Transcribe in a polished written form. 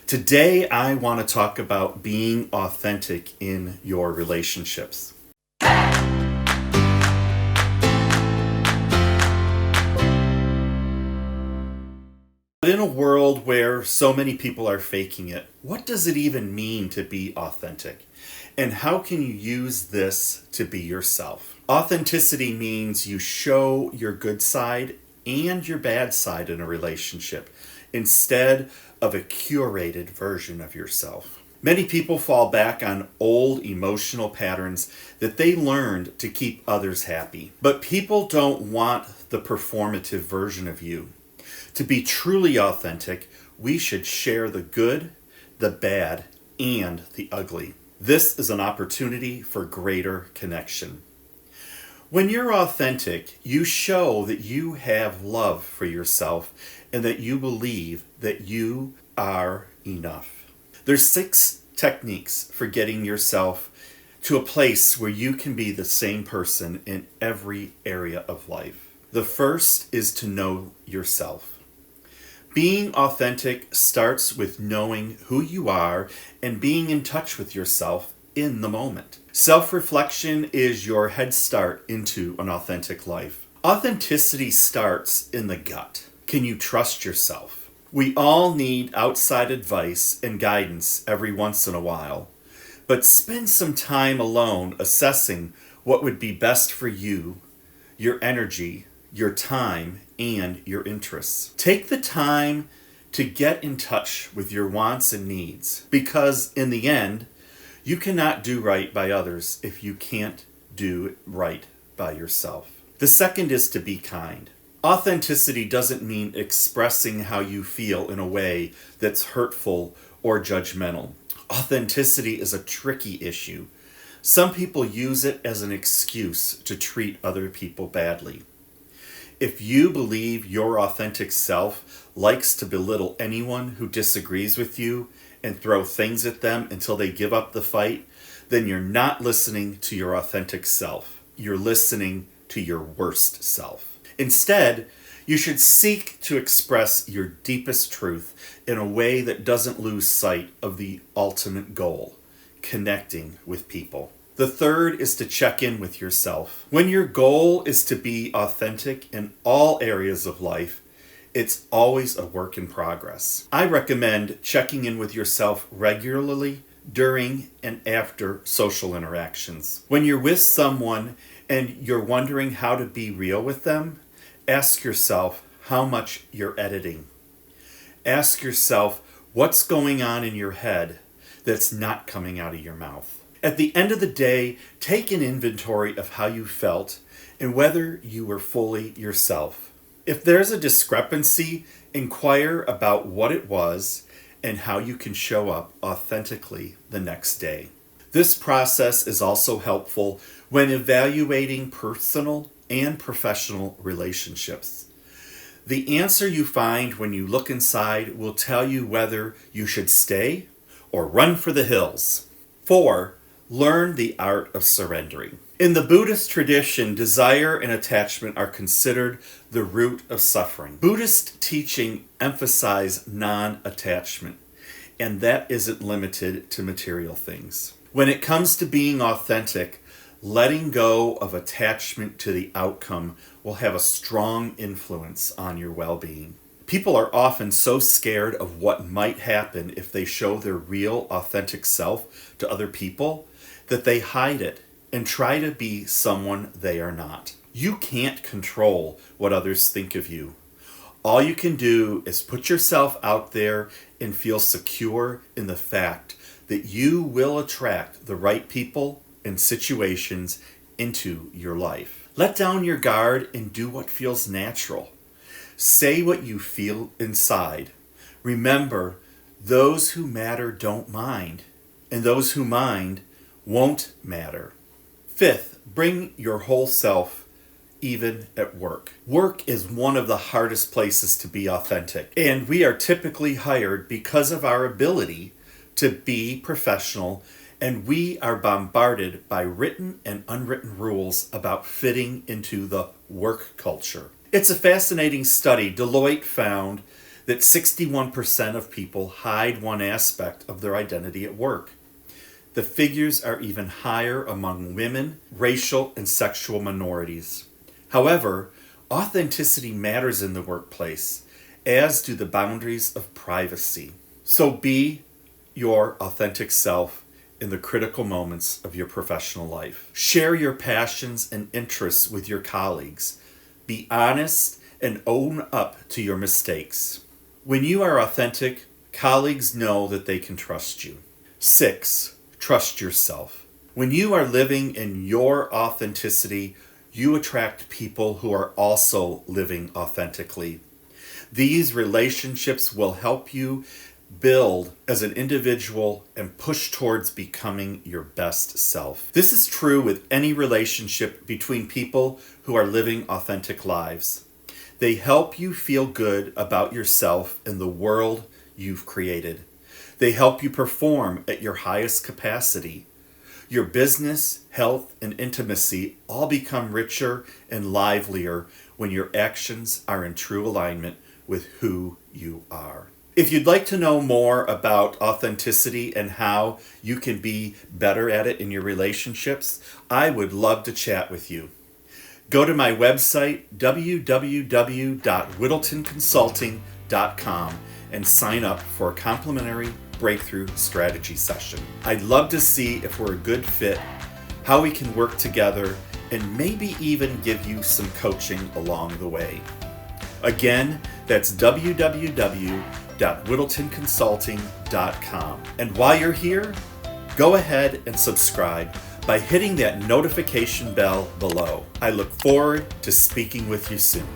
Today, I want to talk about being authentic in your relationships. But in a world where so many people are faking it, what does it even mean to be authentic? And how can you use this to be yourself? Authenticity means you show your good side and your bad side in a relationship instead of a curated version of yourself. Many people fall back on old emotional patterns that they learned to keep others happy. But people don't want the performative version of you. To be truly authentic, we should share the good, the bad, and the ugly. This is an opportunity for greater connection. When you're authentic, you show that you have love for yourself and that you believe that you are enough. There's 6 techniques for getting yourself to a place where you can be the same person in every area of life. The first is to know yourself. Being authentic starts with knowing who you are and being in touch with yourself in the moment. Self-reflection is your head start into an authentic life. Authenticity starts in the gut. Can you trust yourself? We all need outside advice and guidance every once in a while, but spend some time alone assessing what would be best for you, your energy, your time, and your interests. Take the time to get in touch with your wants and needs, because in the end, you cannot do right by others if you can't do right by yourself. The second is to be kind. Authenticity doesn't mean expressing how you feel in a way that's hurtful or judgmental. Authenticity is a tricky issue. Some people use it as an excuse to treat other people badly. If you believe your authentic self likes to belittle anyone who disagrees with you and throw things at them until they give up the fight, then you're not listening to your authentic self. You're listening to your worst self. Instead, you should seek to express your deepest truth in a way that doesn't lose sight of the ultimate goal, connecting with people. The third is to check in with yourself. When your goal is to be authentic in all areas of life, it's always a work in progress. I recommend checking in with yourself regularly during and after social interactions. When you're with someone and you're wondering how to be real with them, ask yourself how much you're editing. Ask yourself what's going on in your head that's not coming out of your mouth. At the end of the day, take an inventory of how you felt and whether you were fully yourself. If there's a discrepancy, inquire about what it was and how you can show up authentically the next day. This process is also helpful when evaluating personal and professional relationships. The answer you find when you look inside will tell you whether you should stay or run for the hills. 4. Learn the art of surrendering. In the Buddhist tradition, desire and attachment are considered the root of suffering. Buddhist teaching emphasize non-attachment, and that isn't limited to material things. When it comes to being authentic, letting go of attachment to the outcome will have a strong influence on your well-being. People are often so scared of what might happen if they show their real, authentic self to other people that they hide it and try to be someone they are not. You can't control what others think of you. All you can do is put yourself out there and feel secure in the fact that you will attract the right people and situations into your life. Let down your guard and do what feels natural. Say what you feel inside. Remember, those who matter don't mind, and those who mind won't matter. 5th, bring your whole self even at work. Work is one of the hardest places to be authentic, and we are typically hired because of our ability to be professional, and we are bombarded by written and unwritten rules about fitting into the work culture. It's a fascinating study. Deloitte found that 61% of people hide one aspect of their identity at work. The figures are even higher among women, racial, and sexual minorities. However, authenticity matters in the workplace, as do the boundaries of privacy. So be your authentic self in the critical moments of your professional life. Share your passions and interests with your colleagues. Be honest and own up to your mistakes. When you are authentic, colleagues know that they can trust you. 6. Trust yourself. When you are living in your authenticity, you attract people who are also living authentically. These relationships will help you build as an individual and push towards becoming your best self. This is true with any relationship between people who are living authentic lives. They help you feel good about yourself and the world you've created. They help you perform at your highest capacity. Your business, health, and intimacy all become richer and livelier when your actions are in true alignment with who you are. If you'd like to know more about authenticity and how you can be better at it in your relationships, I would love to chat with you. Go to my website, www.whittletonconsulting.com, and sign up for a complimentary breakthrough strategy session. I'd love to see if we're a good fit, how we can work together, and maybe even give you some coaching along the way. Again, that's www.whittletonconsulting.com. And while you're here, go ahead and subscribe by hitting that notification bell below. I look forward to speaking with you soon.